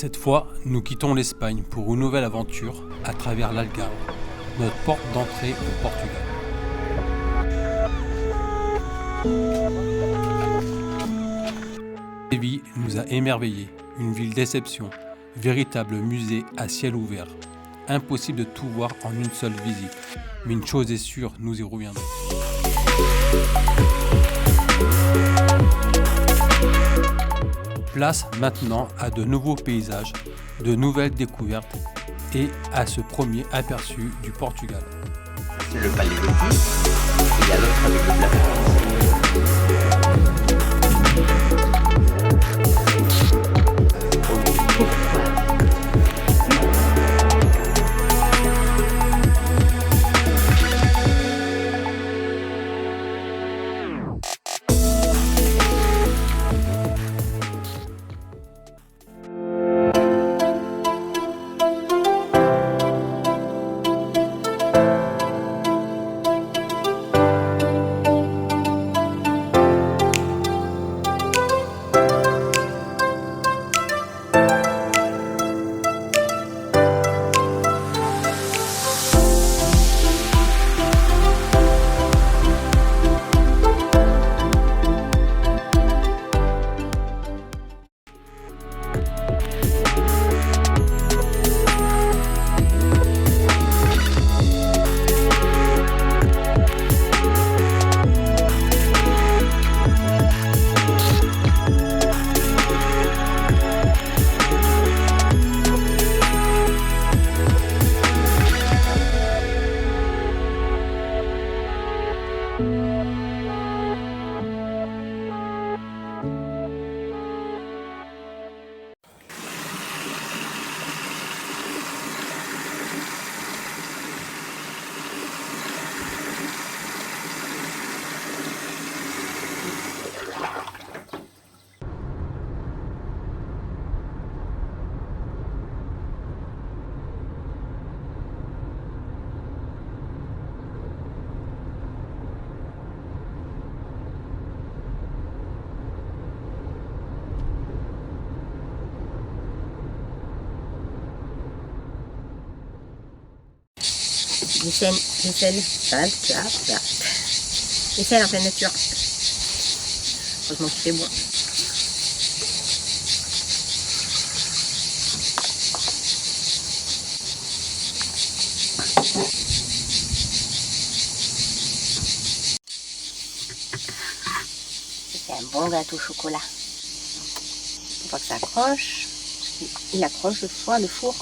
Cette fois, nous quittons l'Espagne pour une nouvelle aventure à travers l'Algarve, notre porte d'entrée au Portugal. Séville nous a émerveillés, une ville d'exception, véritable musée à ciel ouvert. Impossible de tout voir en une seule visite, mais une chose est sûre, nous y reviendrons. Place maintenant à de nouveaux paysages, de nouvelles découvertes et à ce premier aperçu du Portugal. Le palais Loti, et il y a l'autre avec le plat. Du sel, salt, du sel en pleine nature. Heureusement qu'il fait bon. C'est un bon gâteau au chocolat. Faut pas que ça accroche. Il accroche le four.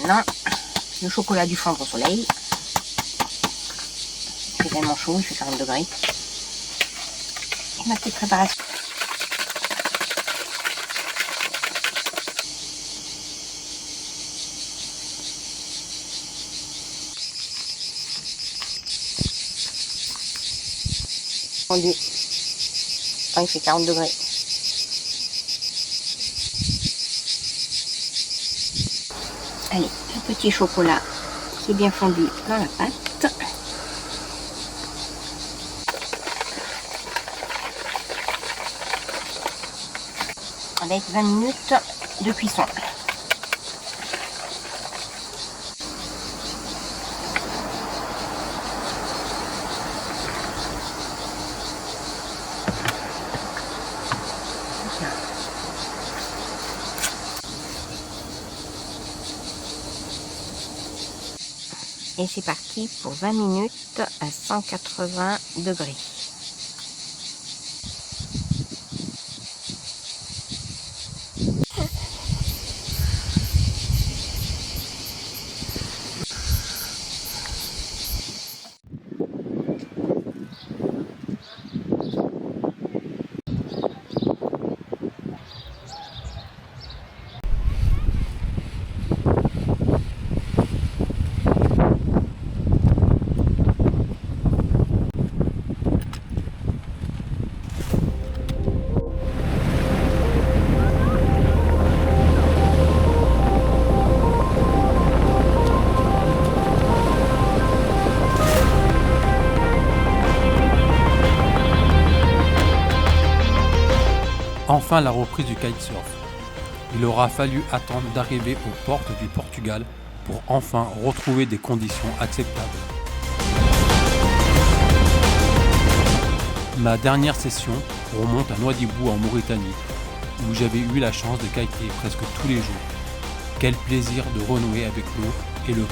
Maintenant, le chocolat du fondre au soleil. C'est tellement chaud, il fait 40 degrés. Et ma petite préparation. Fondu. Quand il fait 40 degrés. Allez, le petit chocolat qui est bien fondu dans la pâte. Avec 20 minutes de cuisson. Et c'est parti pour 20 minutes à 180 degrés. enfin la reprise du kitesurf. Il aura fallu attendre d'arriver aux portes du Portugal pour enfin retrouver des conditions acceptables. Ma dernière session remonte à Nouadhibou en Mauritanie, où j'avais eu la chance de kiter presque tous les jours. Quel plaisir de renouer avec l'eau et le vent.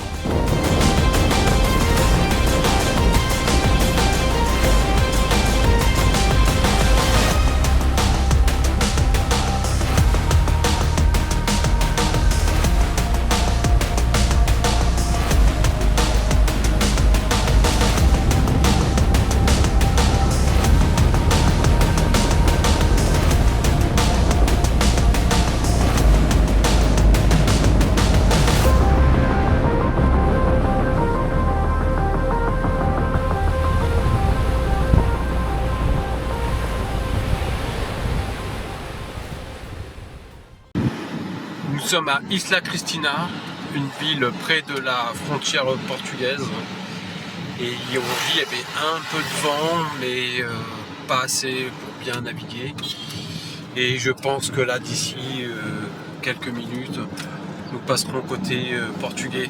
Nous sommes à Isla Cristina, une ville près de la frontière portugaise. Et aujourd'hui, il y avait un peu de vent, mais pas assez pour bien naviguer. Et je pense que là, d'ici quelques minutes, nous passerons côté portugais.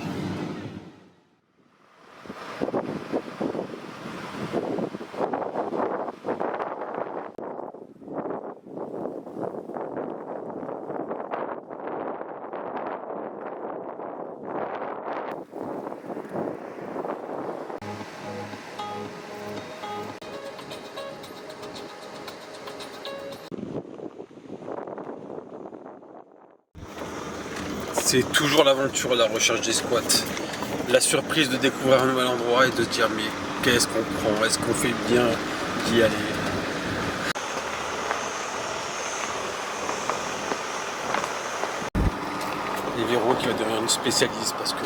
C'est toujours l'aventure, la recherche des squats. La surprise de découvrir un nouvel endroit et de se dire mais qu'est-ce qu'on prend? Est-ce qu'on fait bien d'y aller? Et Véro qui va devenir une spécialiste parce que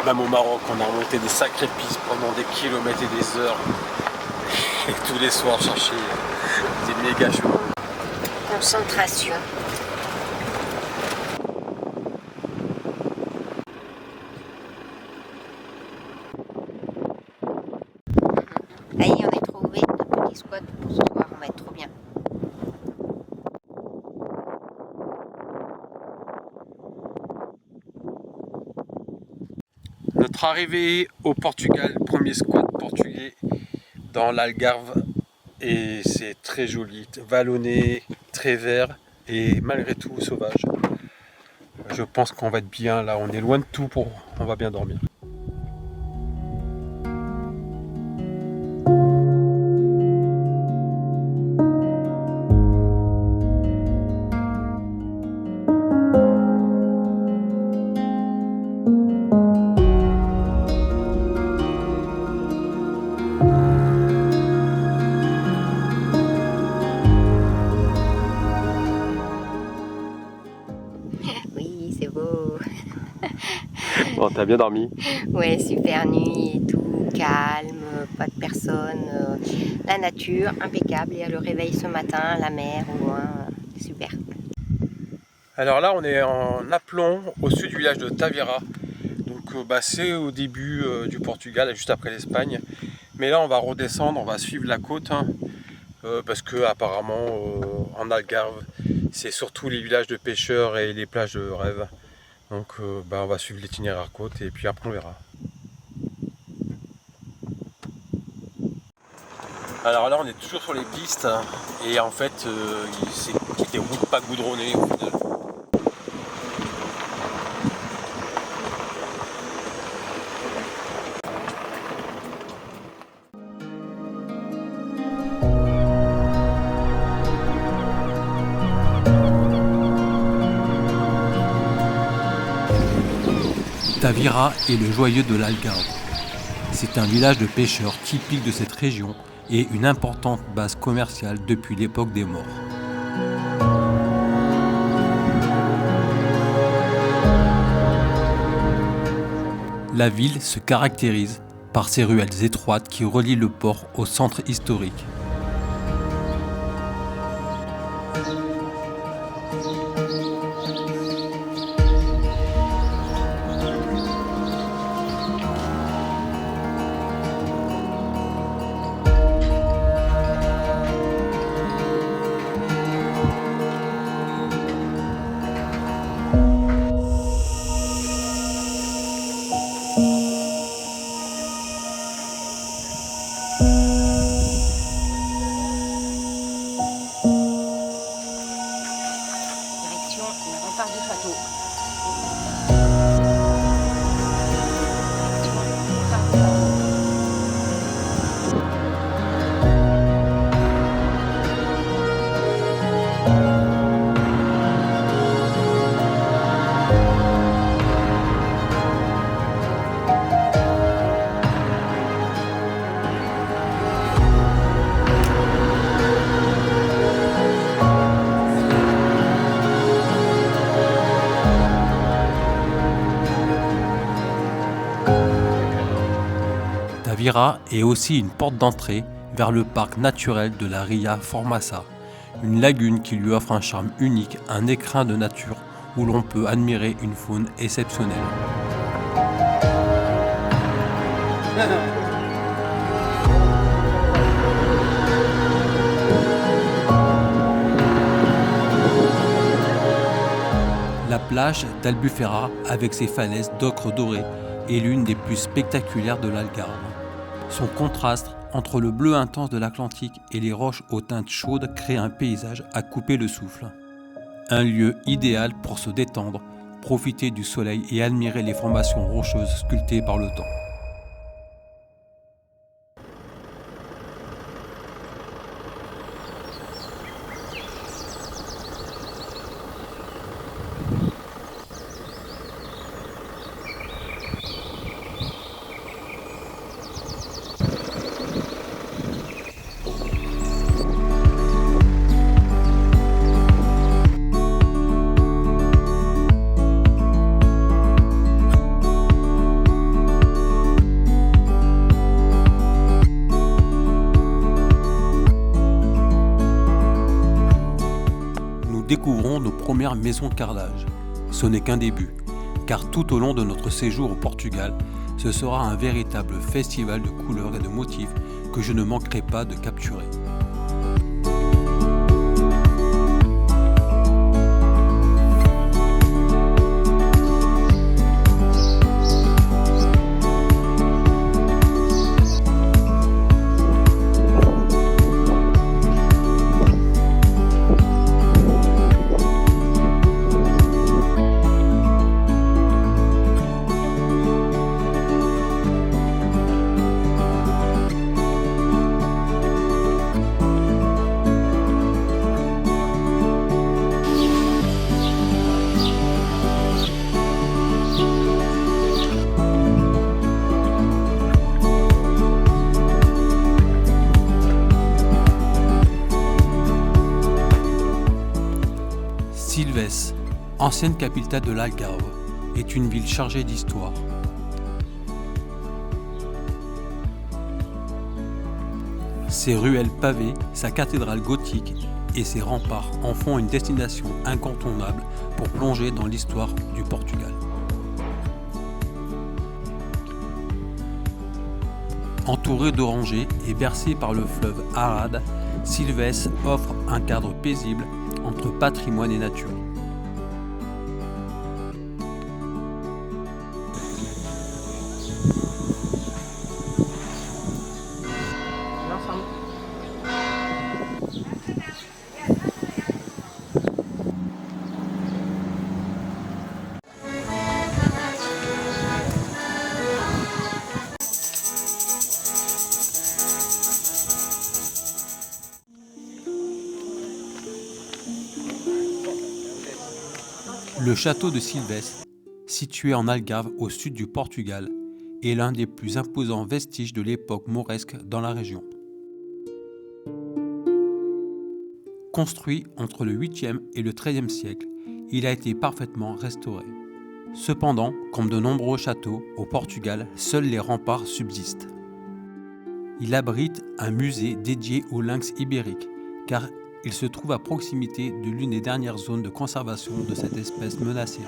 même au Maroc on a remonté des sacrées pistes pendant des kilomètres et des heures. Et tous les soirs chercher des méga chevaux. Concentration. Allez, on a trouvé un petit squat pour ce soir, on va être trop bien. Notre arrivée au Portugal, premier squat portugais dans l'Algarve, et c'est très joli, vallonné, très vert et malgré tout sauvage. Je pense qu'on va être bien là, on est loin de tout, on va bien dormir. Oui, c'est beau. Bon, t'as bien dormi? Ouais, super nuit et tout, calme, pas de personne, la nature impeccable. Et le réveil ce matin, la mer au loin, super. Alors là, on est en aplomb au sud du village de Tavira. Donc c'est au début du Portugal, juste après l'Espagne. Mais là, on va redescendre, on va suivre la côte. Parce que apparemment, en Algarve, c'est surtout les villages de pêcheurs et les plages de rêve. Donc on va suivre l'itinéraire côte et puis après on verra. Alors là, on est toujours sur les pistes et en fait, c'est des routes pas goudronnées au final. Tavira est le joyeux de l'Algarve. C'est un village de pêcheurs typique de cette région et une importante base commerciale depuis l'époque des Maures. La ville se caractérise par ses ruelles étroites qui relient le port au centre historique. Tavira est aussi une porte d'entrée vers le parc naturel de la Ria Formassa, une lagune qui lui offre un charme unique, un écrin de nature où l'on peut admirer une faune exceptionnelle. La plage d'Albufera, avec ses falaises d'ocre doré, est l'une des plus spectaculaires de l'Algarve. Son contraste entre le bleu intense de l'Atlantique et les roches aux teintes chaudes crée un paysage à couper le souffle. Un lieu idéal pour se détendre, profiter du soleil et admirer les formations rocheuses sculptées par le temps. Découvrons nos premières maisons carrelage. Ce n'est qu'un début, car tout au long de notre séjour au Portugal, ce sera un véritable festival de couleurs et de motifs que je ne manquerai pas de capturer. Silves, ancienne capitale de l'Algarve, est une ville chargée d'histoire. Ses ruelles pavées, sa cathédrale gothique et ses remparts en font une destination incontournable pour plonger dans l'histoire du Portugal. Entourée d'orangers et bercée par le fleuve Arade, Silves offre un cadre paisible entre patrimoine et nature. Le château de Silves, situé en Algarve au sud du Portugal, est l'un des plus imposants vestiges de l'époque mauresque dans la région. Construit entre le 8e et le 13e siècle, il a été parfaitement restauré. Cependant, comme de nombreux châteaux au Portugal, seuls les remparts subsistent. Il abrite un musée dédié au lynx ibérique, car il se trouve à proximité de l'une des dernières zones de conservation de cette espèce menacée.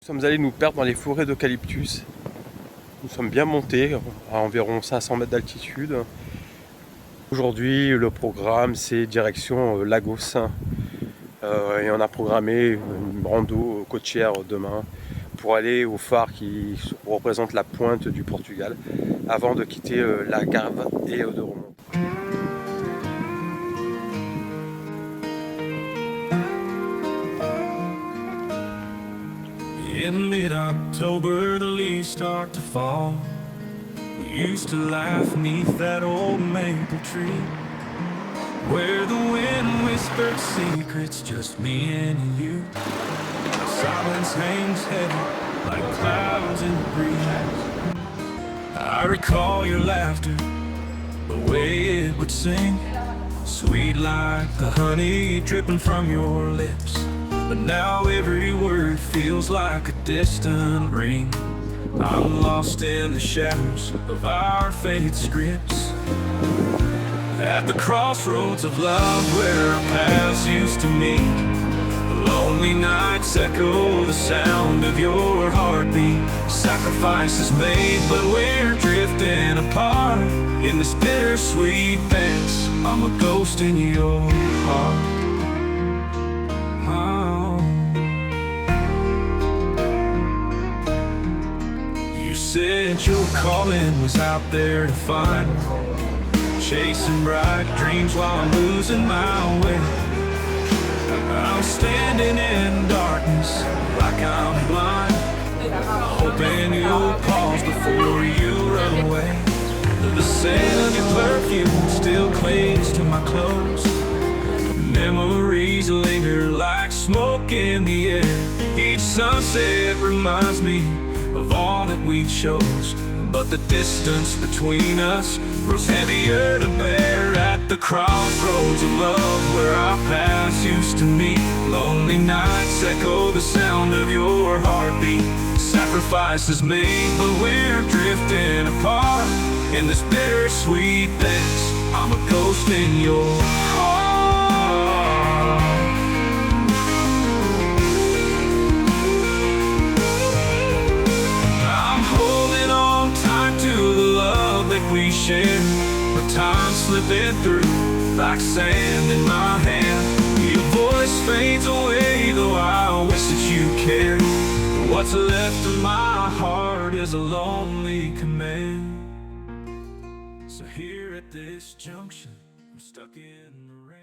Nous sommes allés nous perdre dans les forêts d'eucalyptus. Nous sommes bien montés à environ 500 mètres d'altitude. Aujourd'hui, le programme, c'est direction Lagos. Et on a programmé une rando côtière demain pour aller au phare qui représente la pointe du Portugal avant de quitter l'Algarve et de remonter. In mid-October, the leaves start to fall. We used to laugh 'neath that old maple tree, where the wind whistles whispered secrets, just me and you. Silence hangs heavy like clouds in the breeze. I recall your laughter, the way it would sing, sweet like the honey dripping from your lips. But now every word feels like a distant ring. I'm lost in the shadows of our faded scripts. At the crossroads of love where our paths used to meet, lonely nights echo the sound of your heartbeat. Sacrifices made, but we're drifting apart. In this bittersweet dance, I'm a ghost in your heart. Oh. You said your calling was out there to find, chasing bright dreams while I'm losing my way. I'm standing in darkness like I'm blind, hoping you'll pause before you run away. The scent of your perfume still clings to my clothes. Memories linger like smoke in the air. Each sunset reminds me of all that we chose, but the distance between us grows heavier to bear. At the crossroads of love where our paths used to meet, lonely nights echo the sound of your heartbeat. Sacrifices made, but we're drifting apart. In this bittersweet dance, I'm a ghost in your heart. I'm holding on tight to the love that we shared, but time's slipping through like sand in my hand. Your voice fades away, though I wish that you cared. What's left of my heart is a lonely command. So here at this junction, I'm stuck in the rain.